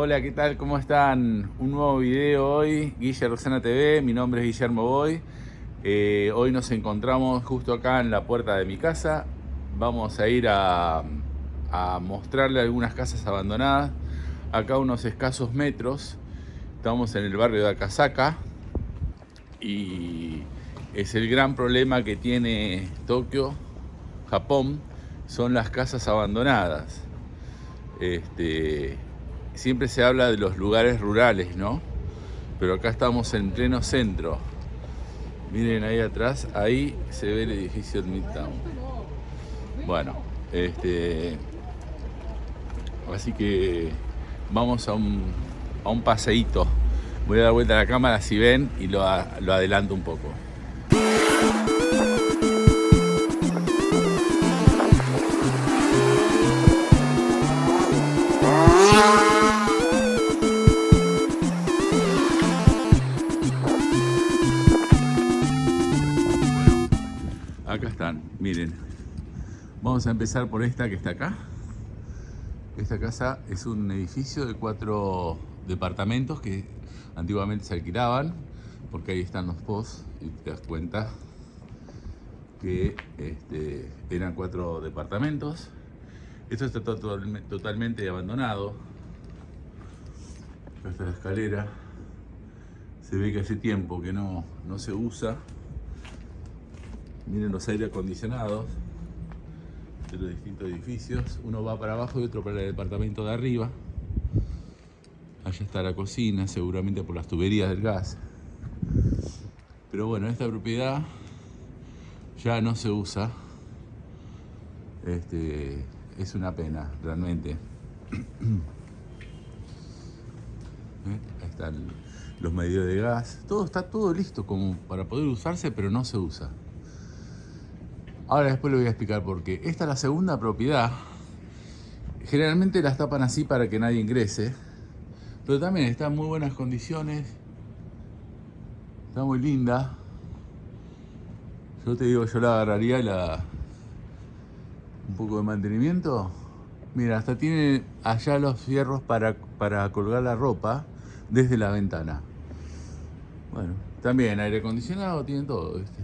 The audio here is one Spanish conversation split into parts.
Hola, ¿qué tal? ¿Cómo están? Un nuevo video hoy, Guille Roxana TV, mi nombre es Guillermo Boy. Hoy nos encontramos justo acá en la puerta de mi casa. Vamos a ir a mostrarle algunas casas abandonadas. Acá a unos escasos metros. Estamos en el barrio de Akasaka y es el gran problema que tiene Tokio, Japón, son las casas abandonadas. Siempre se habla de los lugares rurales, ¿no? Pero acá estamos en pleno centro. Miren ahí atrás, ahí se ve el edificio del Midtown. Bueno, así que vamos a un paseíto. Voy a dar vuelta a la cámara si ven y lo adelanto un poco. Acá están, miren. Vamos a empezar por esta que está acá. Esta casa es un edificio de 4 departamentos que antiguamente se alquilaban, porque ahí están los posts y te das cuenta que eran 4 departamentos. Esto está totalmente abandonado. Acá está la escalera. Se ve que hace tiempo que no se usa. Miren los aire acondicionados de los distintos edificios. Uno va para abajo y otro para el departamento de arriba. Allá está la cocina, seguramente por las tuberías del gas. Pero bueno, esta propiedad ya no se usa. Es una pena, realmente. Ahí están los medidores de gas. Está todo listo como para poder usarse, pero no se usa. Ahora después le voy a explicar por qué. Esta es la segunda propiedad. Generalmente las tapan así para que nadie ingrese. Pero también está en muy buenas condiciones. Está muy linda. Yo te digo, yo la agarraría un poco de mantenimiento. Mira, hasta tiene allá los fierros para colgar la ropa desde la ventana. Bueno, también aire acondicionado, tienen todo, ¿viste?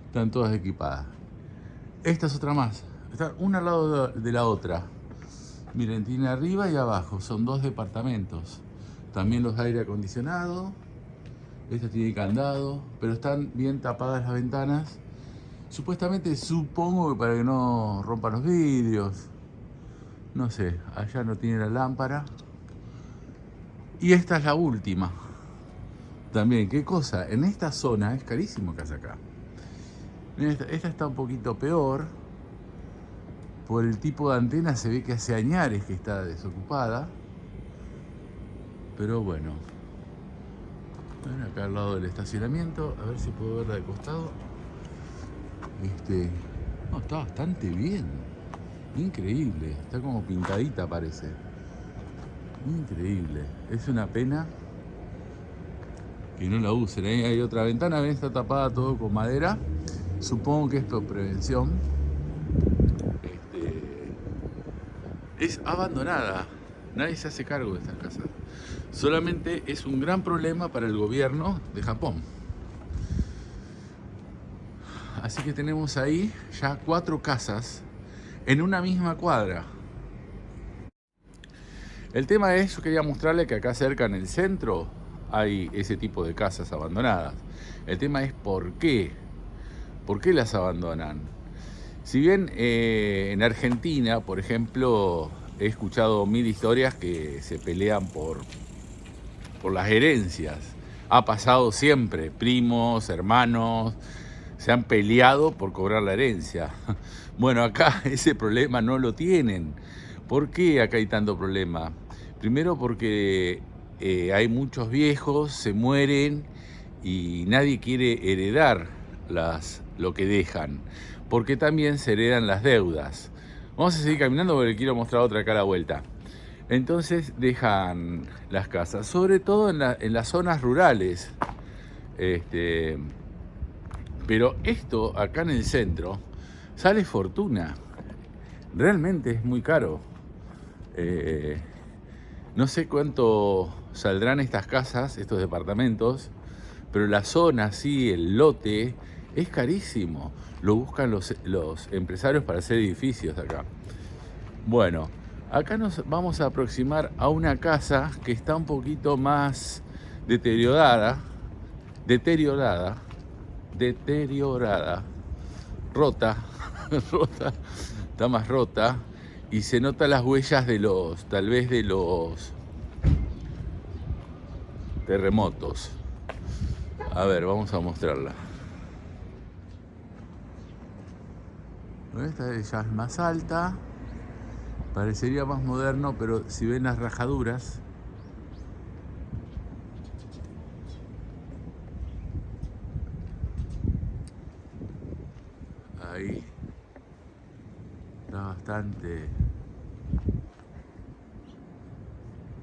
Están todas equipadas. Esta es otra más. Están una al lado de la otra. Miren, tiene arriba y abajo. Son 2 departamentos. También los aire acondicionados. Esta tiene candado. Pero están bien tapadas las ventanas. Supuestamente, supongo que para que no rompan los vidrios. No sé. Allá no tiene la lámpara. Y esta es la última. También, ¿qué cosa? En esta zona es carísimo que hace acá. Esta está un poquito peor. Por el tipo de antena se ve que hace añares que está desocupada. Pero bueno. Acá al lado del estacionamiento. A ver si puedo verla de costado. No, está bastante bien. Increíble. Está como pintadita parece. Increíble. Es una pena que no la usen. Ahí hay otra ventana. ¿Ven? Está tapada todo con madera. Supongo que es por prevención. Es abandonada. Nadie se hace cargo de estas casas. Solamente es un gran problema para el gobierno de Japón. Así que tenemos ahí ya 4 casas en una misma cuadra. El tema es, yo quería mostrarle que acá cerca en el centro hay ese tipo de casas abandonadas. El tema es ¿por qué? ¿Por qué las abandonan? Si bien en Argentina, por ejemplo, he escuchado 1000 historias que se pelean por las herencias. Ha pasado siempre, primos, hermanos, se han peleado por cobrar la herencia. Bueno, acá ese problema no lo tienen. ¿Por qué acá hay tanto problema? Primero porque hay muchos viejos, se mueren y nadie quiere heredar lo que dejan, porque también se heredan las deudas. Vamos a seguir caminando porque quiero mostrar otra acá a la vuelta. Entonces dejan las casas, sobre todo en las zonas rurales. Pero esto acá en el centro sale fortuna. Realmente es muy caro. No sé cuánto saldrán estas casas, estos departamentos, pero la zona, sí, el lote, es carísimo. Lo buscan los empresarios para hacer edificios acá. Bueno, acá nos vamos a aproximar a una casa que está un poquito más deteriorada, rota, rota, está más rota y se notan las huellas tal vez de los terremotos. A ver, vamos a mostrarla. Esta ya es más alta, parecería más moderno, pero si ven las rajaduras, ahí está bastante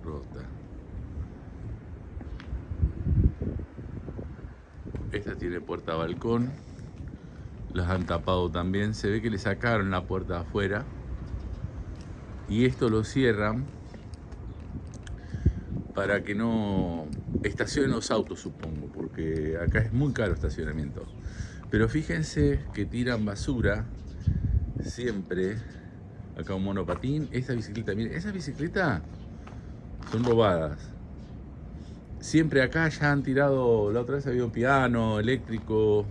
rota. Esta tiene puerta balcón, las han tapado también, se ve que le sacaron la puerta de afuera y esto lo cierran para que no estacionen los autos, supongo, porque acá es muy caro estacionamiento. Pero fíjense que tiran basura siempre. Acá un monopatín, esta bicicleta, miren, esas bicicletas son robadas. Siempre acá ya han tirado, la otra vez había un piano eléctrico,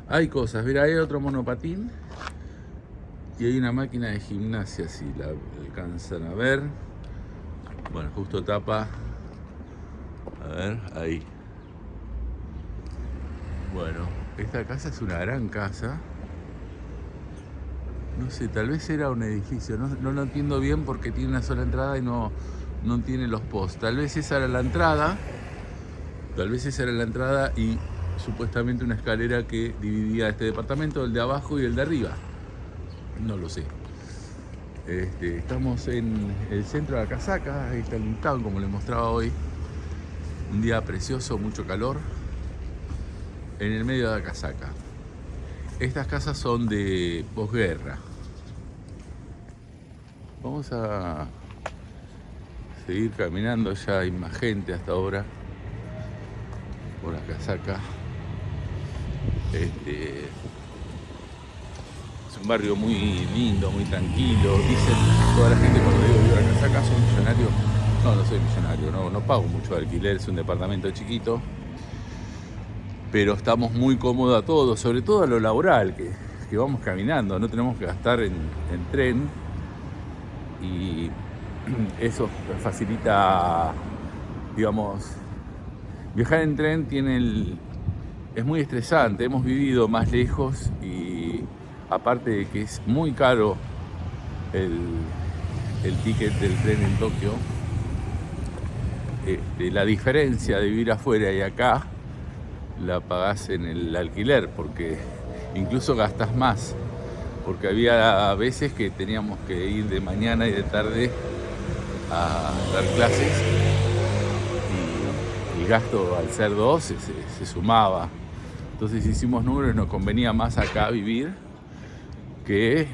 hay cosas. Mira, hay otro monopatín y hay una máquina de gimnasia, si la alcanzan a ver. Bueno, justo tapa. A ver, ahí. Bueno, esta casa es una gran casa. No sé, tal vez era un edificio, no lo entiendo bien porque tiene una sola entrada y no tiene los posts. Tal vez esa era la entrada y supuestamente una escalera que dividía este departamento, el de abajo y el de arriba. No lo sé. Estamos en el centro de Akasaka, ahí está el Midtown, como les mostraba hoy. Un día precioso, mucho calor, en el medio de Akasaka. Estas casas son de posguerra. Vamos a seguir caminando, ya hay más gente hasta ahora por Akasaka. Es un barrio muy lindo, muy tranquilo. Dicen toda la gente cuando digo vivo en Akasaka, soy millonario. No soy millonario, no pago mucho de alquiler, es un departamento chiquito. Pero estamos muy cómodos a todos, sobre todo a lo laboral, que vamos caminando, no tenemos que gastar en tren y eso facilita, digamos, viajar en tren es muy estresante. Hemos vivido más lejos y aparte de que es muy caro el ticket del tren en Tokio, la diferencia de vivir afuera y acá la pagás en el alquiler, porque incluso gastas más, porque había veces que teníamos que ir de mañana y de tarde a dar clases y el gasto al ser dos se sumaba. Entonces hicimos números y nos convenía más acá vivir que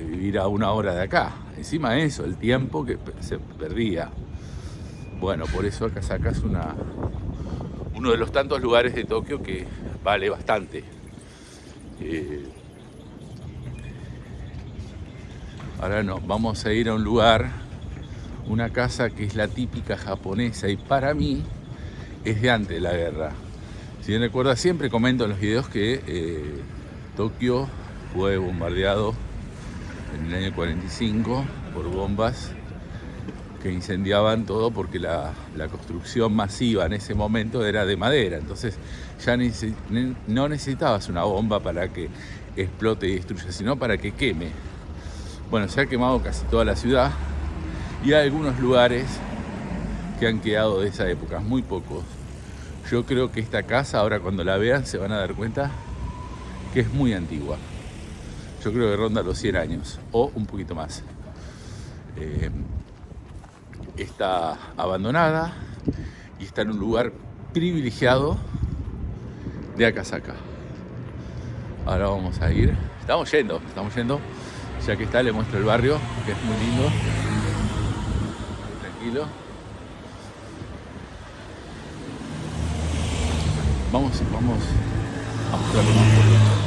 vivir a 1 hora de acá. Encima de eso, el tiempo que se perdía. Bueno, por eso Akasaka es uno de los tantos lugares de Tokio que vale bastante. Ahora no, vamos a ir a un lugar, una casa que es la típica japonesa y para mí es de antes de la guerra. Si bien recuerda, siempre comento en los videos que Tokio fue bombardeado en el año 45 por bombas que incendiaban todo porque la construcción masiva en ese momento era de madera. Entonces ya no necesitabas una bomba para que explote y destruya, sino para que queme. Bueno, se ha quemado casi toda la ciudad y hay algunos lugares que han quedado de esa época, muy pocos. Yo creo que esta casa, ahora cuando la vean, se van a dar cuenta que es muy antigua. Yo creo que ronda los 100 años o un poquito más. Está abandonada y está en un lugar privilegiado de Akasaka. Ahora vamos a ir. Estamos yendo. Ya que está, le muestro el barrio, que es muy lindo. Muy tranquilo. Vamos a mostrarle más fotos.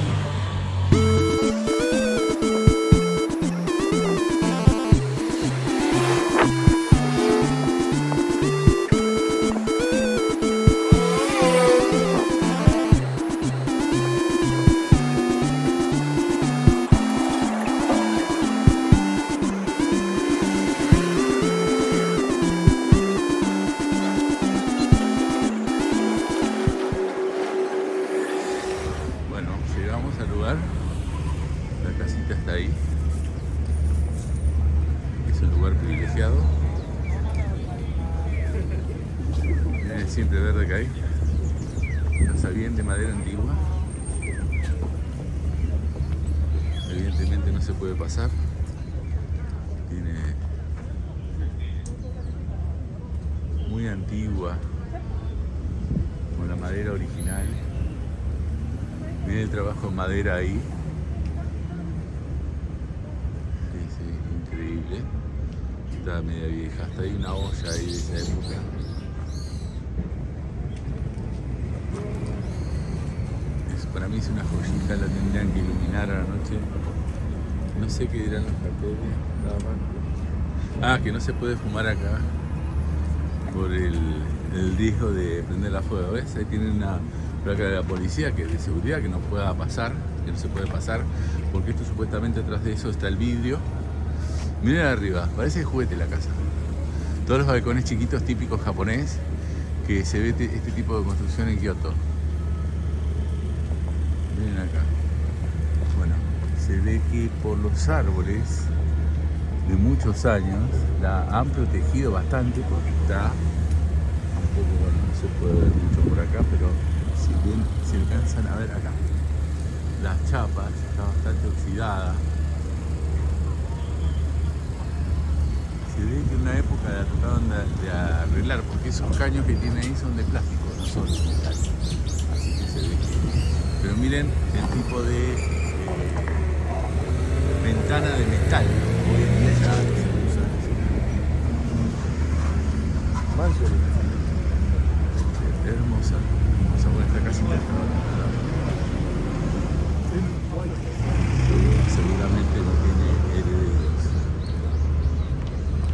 Llegamos al lugar, la casita está ahí, es un lugar privilegiado. Miren el siempre verde que hay, casa bien de madera antigua, evidentemente no se puede pasar, tiene muy antigua, con la madera original. Miren el trabajo en madera ahí. Sí, increíble. Está media vieja. Hasta hay una olla ahí de esa época. Para mí es una joyita, la tendrían que iluminar a la noche. No sé qué dirán los carteles. Que no se puede fumar acá por el riesgo de prender la fuego. ¿Ves? Ahí tienen una placa de la policía que es de seguridad, que no pueda pasar, que no se puede pasar, porque esto supuestamente atrás de eso está el vidrio. Miren arriba, parece de juguete la casa. Todos los balcones chiquitos típicos japonés, que se ve este tipo de construcción en Kioto. Miren acá. Bueno, se ve que por los árboles de muchos años la han protegido bastante, porque está un poco, bueno, no se puede ver mucho por acá, pero si bien se alcanzan a ver acá las chapas, está bastante oxidada. Se ve que en una época la trataron de arreglar, porque esos caños que tiene ahí son de plástico, no son de metal. Así que se ve que... Pero miren el tipo de ventana de metal. Hoy en día ya no se usa eso. Hermosa. Vamos a poner esta casita. Seguramente no tiene herederos.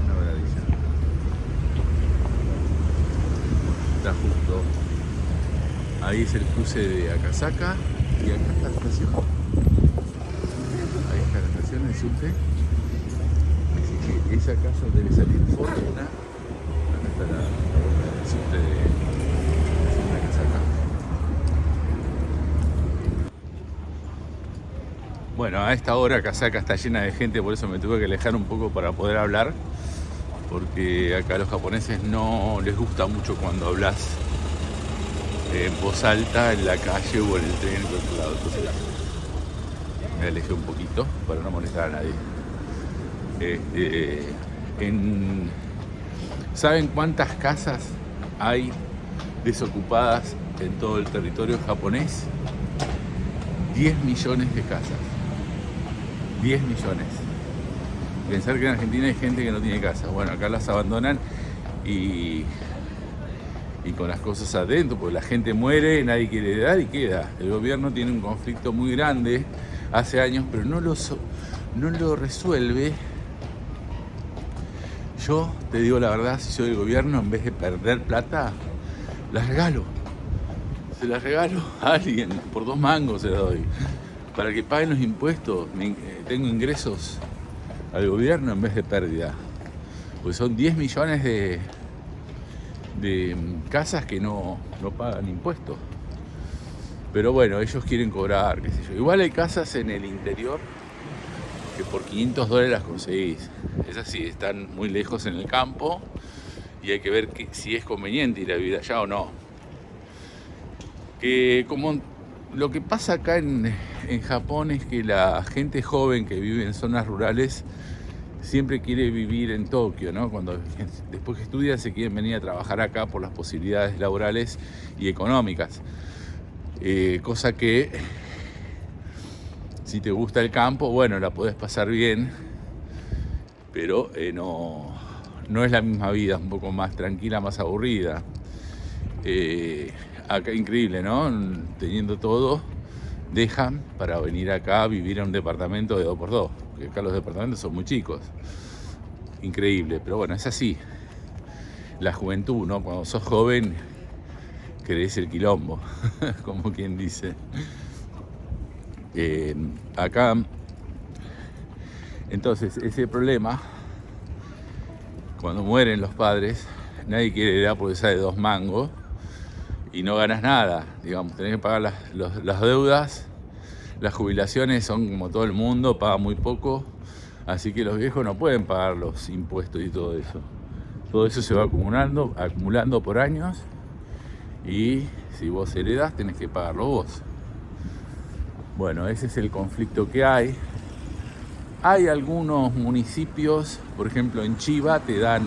Una maravilla. Está justo. Ahí es el cruce de Akasaka y acá está la estación. Ahí está la estación de subte. Así que esa casa debe salir fortuna. Acá está la boca del subte de Akasaka. Bueno, a esta hora Akasaka está llena de gente, por eso me tuve que alejar un poco para poder hablar, porque acá a los japoneses no les gusta mucho cuando hablas en voz alta en la calle o en el tren o en otro lado. Entonces me alejé un poquito para no molestar a nadie. ¿Saben cuántas casas hay desocupadas en todo el territorio japonés? 10 millones de casas. 10 millones. Pensar que en Argentina hay gente que no tiene casa. Bueno, acá las abandonan y con las cosas adentro, porque la gente muere, nadie quiere dar y queda. El gobierno tiene un conflicto muy grande hace años, pero no lo resuelve. Yo te digo la verdad, si soy el gobierno, en vez de perder plata, las regalo. Se las regalo a alguien, por 2 mangos se las doy. Para que paguen los impuestos, tengo ingresos al gobierno en vez de pérdida. Pues son 10 millones de casas que no pagan impuestos. Pero bueno, ellos quieren cobrar, qué sé yo. Igual hay casas en el interior que por $500 las conseguís. Es así, están muy lejos en el campo y hay que ver si es conveniente ir a vivir allá o no. Que como lo que pasa acá en Japón es que la gente joven que vive en zonas rurales siempre quiere vivir en Tokio, ¿no? Cuando después que estudia se quieren venir a trabajar acá por las posibilidades laborales y económicas. Cosa que si te gusta el campo, bueno, la podés pasar bien, pero no es la misma vida, un poco más tranquila, más aburrida. acá increíble, ¿no? Teniendo todo, dejan para venir acá a vivir en un departamento de 2x2, porque acá los departamentos son muy chicos. Increíble, pero bueno, es así. La juventud, ¿no? Cuando sos joven, querés el quilombo, como quien dice. Acá, entonces, ese problema, cuando mueren los padres, nadie quiere heredar porque sale 2 mangos y no ganas nada, digamos, tenés que pagar las deudas, las jubilaciones son como todo el mundo, pagan muy poco, así que los viejos no pueden pagar los impuestos y todo eso. Todo eso se va acumulando por años y si vos heredás tenés que pagarlo vos. Bueno, ese es el conflicto que hay. Hay algunos municipios, por ejemplo en Chiva te dan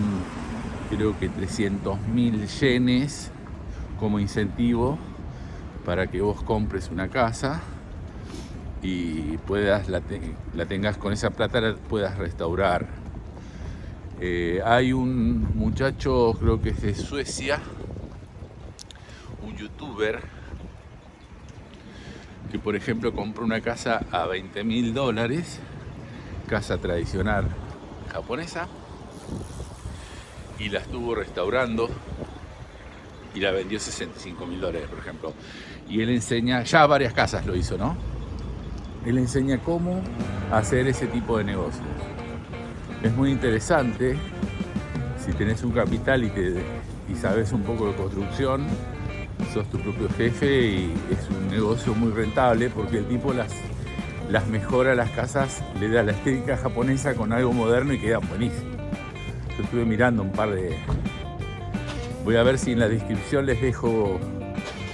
creo que 300.000 yenes como incentivo para que vos compres una casa y puedas la tengas con esa plata, la puedas restaurar. Hay un muchacho, creo que es de Suecia, un youtuber, que por ejemplo compró una casa a $20.000, casa tradicional japonesa, y la estuvo restaurando y la vendió $65.000, por ejemplo. Y él enseña, ya varias casas lo hizo, ¿no? Él enseña cómo hacer ese tipo de negocios. Es muy interesante si tenés un capital y sabes un poco de construcción, sos tu propio jefe y es un negocio muy rentable porque el tipo las mejora las casas, le da la estética japonesa con algo moderno y quedan buenísimos. Yo estuve mirando un par de... Voy a ver si en la descripción les dejo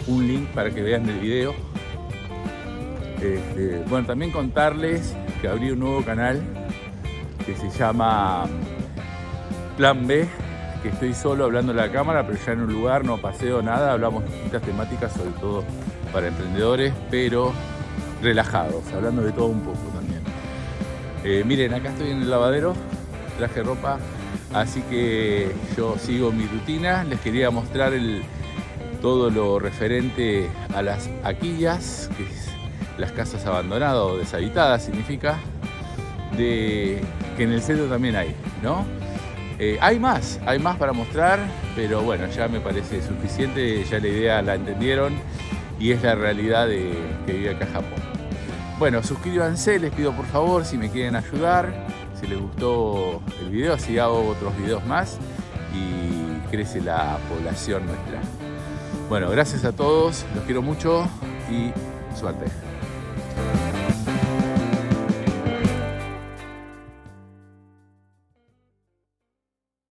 un link para que vean el video. Bueno, también contarles que abrí un nuevo canal que se llama Plan B, que estoy solo hablando a la cámara, pero ya en un lugar, no paseo nada, hablamos de distintas temáticas, sobre todo para emprendedores, pero relajados, hablando de todo un poco también. Miren, acá estoy en el lavadero, traje ropa, así que yo sigo mi rutina. Les quería mostrar todo lo referente a las aquillas, que es las casas abandonadas o deshabitadas, significa, que en el centro también hay, ¿no? Hay más para mostrar, pero bueno, ya me parece suficiente, ya la idea la entendieron y es la realidad que vive acá Japón. Bueno, suscríbanse, les pido por favor, si me quieren ayudar, si les gustó el video, así hago otros videos más y crece la población nuestra. Bueno, gracias a todos, los quiero mucho y suerte.